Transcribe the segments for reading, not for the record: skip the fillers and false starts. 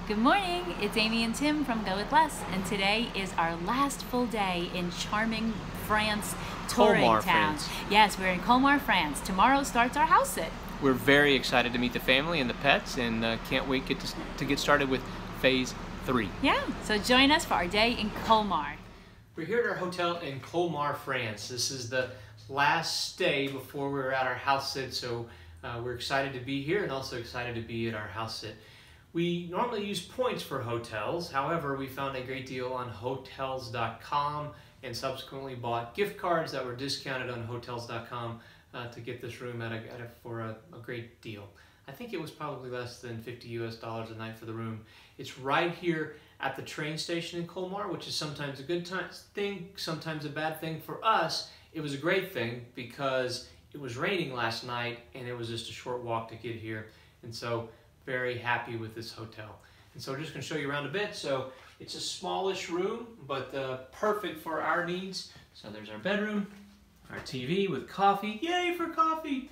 Good morning, it's Amy and Tim from Go With Less, and today is our last full day in charming France touring Colmar, town. France. Yes, we're in Colmar, France. Tomorrow starts our house sit. We're very excited to meet the family and the pets, and can't wait to get started with phase 3. Yeah, so join us for our day in Colmar. We're here at our hotel in Colmar, France. This is the last stay before we're at our house sit, so we're excited to be here and also excited to be at our house sit. We normally use points for hotels. However, we found a great deal on hotels.com and subsequently bought gift cards that were discounted on hotels.com to get this room for a great deal. I think it was probably less than $50 US a night for the room. It's right here at the train station in Colmar, which is sometimes a good thing, sometimes a bad thing. For us, it was a great thing because it was raining last night and it was just a short walk to get here. And so very happy with this hotel. And so we're just going to show you around a bit. So it's a smallish room, but perfect for our needs. So there's our bedroom, our TV with coffee. Yay for coffee!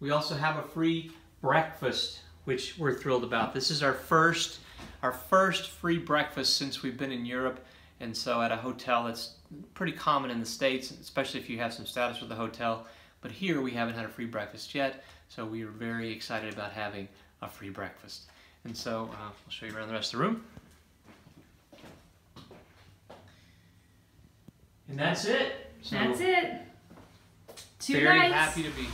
We also have a free breakfast, which we're thrilled about. This is our first free breakfast since we've been in Europe. And so at a hotel, that's pretty common in the States, especially if you have some status with the hotel. But here we haven't had a free breakfast yet, so we are very excited about having a free breakfast. And so I'll show you around the rest of the room. And that's it. So That's it. Very happy to be here.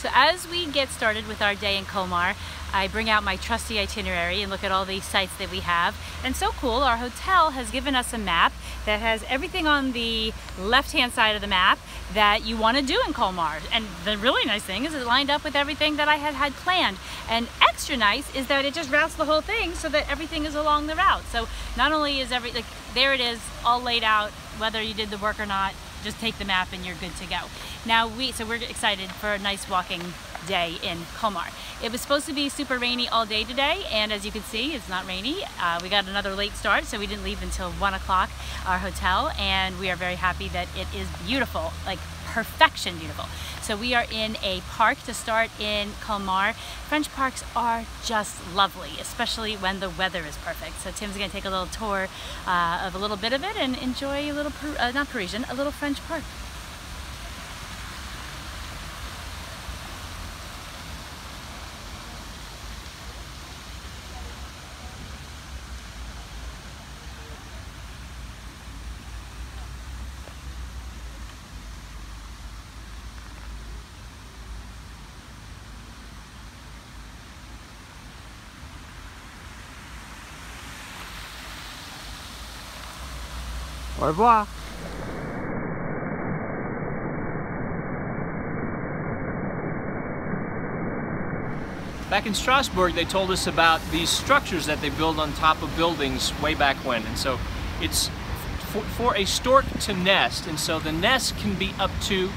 So as we get started with our day in Colmar, I bring out my trusty itinerary and look at all the sites that we have. And so cool, our hotel has given us a map that has everything on the left-hand side of the map that you want to do in Colmar. And the really nice thing is it lined up with everything that I had planned. And extra nice is that it just routes the whole thing so that everything is along the route. So not only is there it is, all laid out, whether you did the work or not, just take the map and you're good to go. Now so we're excited for a nice walking day in Colmar. It was supposed to be super rainy all day today, and as you can see, it's not rainy. We got another late start, so we didn't leave until 1 o'clock, our hotel, and we are very happy that it is beautiful, like perfection beautiful. So we are in a park to start in Colmar. French parks are just lovely, especially when the weather is perfect. So Tim's gonna take a little tour of a little bit of it and enjoy a little, not Parisian, a little French park. Au revoir. Back in Strasbourg, they told us about these structures that they build on top of buildings way back when. And so it's for a stork to nest. And so the nest can be up to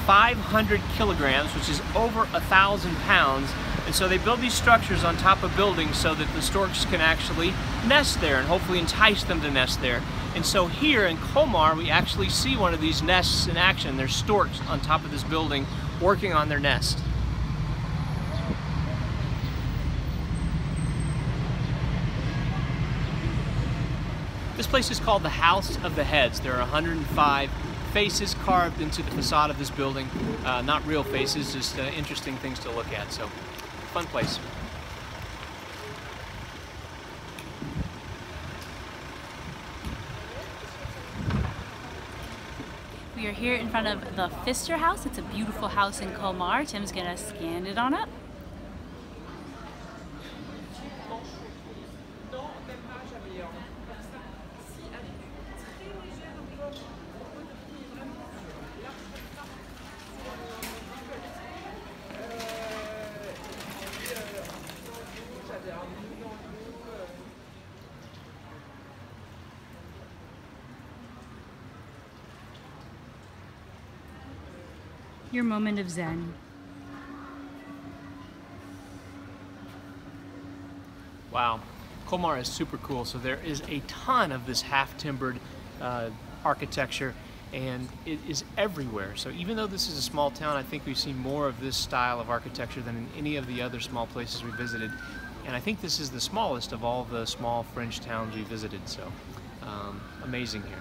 500 kilograms, which is over 1,000 pounds. And so they build these structures on top of buildings so that the storks can actually nest there and hopefully entice them to nest there. And so here in Colmar, we actually see one of these nests in action. There's storks on top of this building working on their nest. This place is called the House of the Heads. There are 105 faces carved into the facade of this building. Not real faces, just interesting things to look at. So, fun place. We are here in front of the Pfister House. It's a beautiful house in Colmar. Tim's gonna scan it on up. Your moment of zen. Wow, Colmar is super cool. So there is a ton of this half-timbered architecture and it is everywhere. So even though this is a small town, I think we've seen more of this style of architecture than in any of the other small places we visited. And I think this is the smallest of all the small French towns we visited, so amazing here.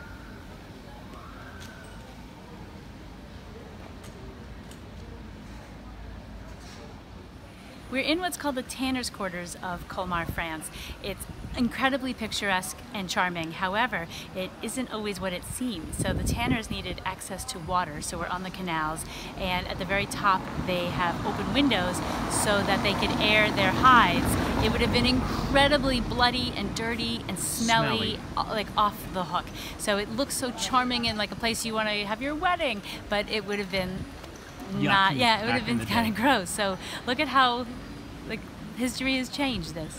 We're in what's called the Tanner's Quarters of Colmar, France. It's incredibly picturesque and charming. However, it isn't always what it seems. So the tanners needed access to water, so we're on the canals, and at the very top they have open windows so that they could air their hides. It would have been incredibly bloody and dirty and smelly, like off the hook. So it looks so charming and like a place you want to have your wedding, but it would have been not, yeah, it would have been kind of gross. So look at how like history has changed this.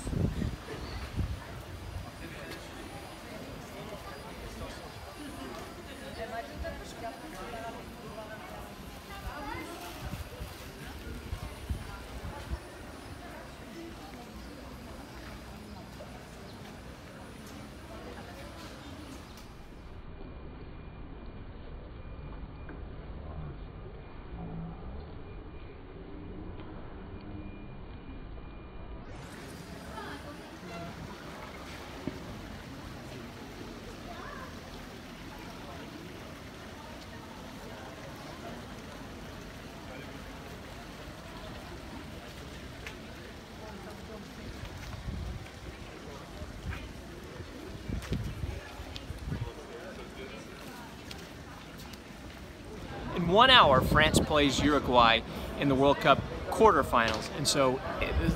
In 1 hour, France plays Uruguay in the World Cup quarterfinals, and so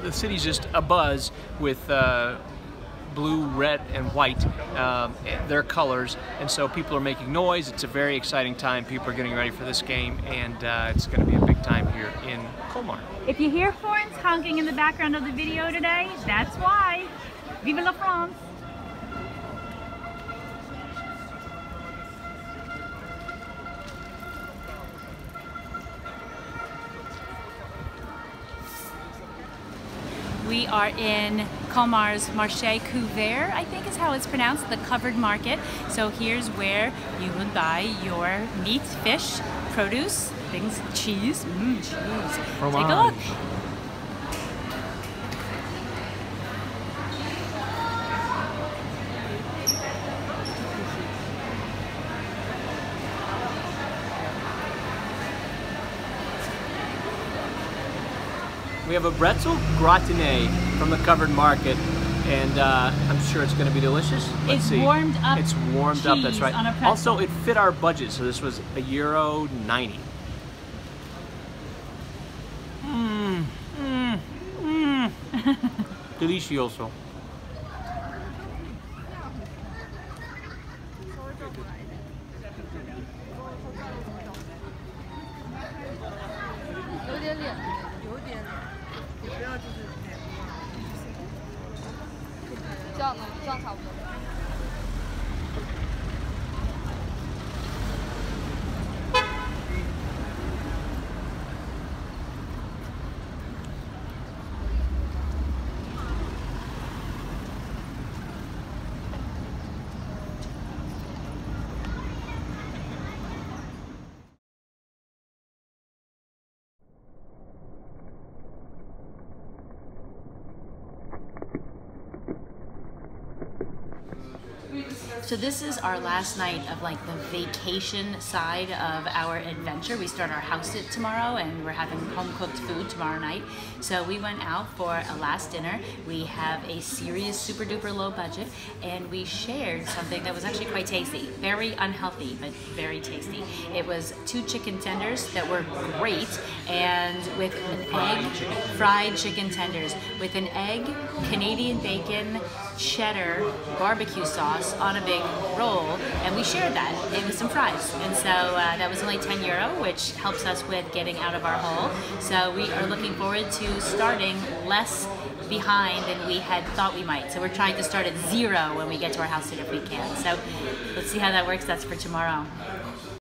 the city's just abuzz with blue, red, and white, their colors, and so people are making noise. It's a very exciting time. People are getting ready for this game, and it's going to be a big time here in Colmar. If you hear horns honking in the background of the video today, that's why. Vive la France! We are in Colmar's Marche Couvert, I think is how it's pronounced, the covered market. So here's where you would buy your meat, fish, produce, things, cheese. Cheese. Take a look. We have a pretzel gratinée from the covered market, and I'm sure it's going to be delicious. Let's see. Warmed up. It's warmed up. That's right. On a pretzel. Also, it fit our budget, so this was €1.90. Delicioso. So this is our last night of like the vacation side of our adventure. We start our house sit tomorrow and we're having home cooked food tomorrow night. So we went out for a last dinner. We have a serious super duper low budget and we shared something that was actually quite tasty. Very unhealthy, but very tasty. It was 2 chicken tenders that were great, and with an egg, fried chicken tenders with an egg, Canadian bacon, cheddar, barbecue sauce on a big roll, and we shared that with some fries. And so that was only €10, which helps us with getting out of our hole. So we are looking forward to starting less behind than we had thought we might. So we're trying to start at 0 when we get to our house sit if we can. So let's see how that works. That's for tomorrow.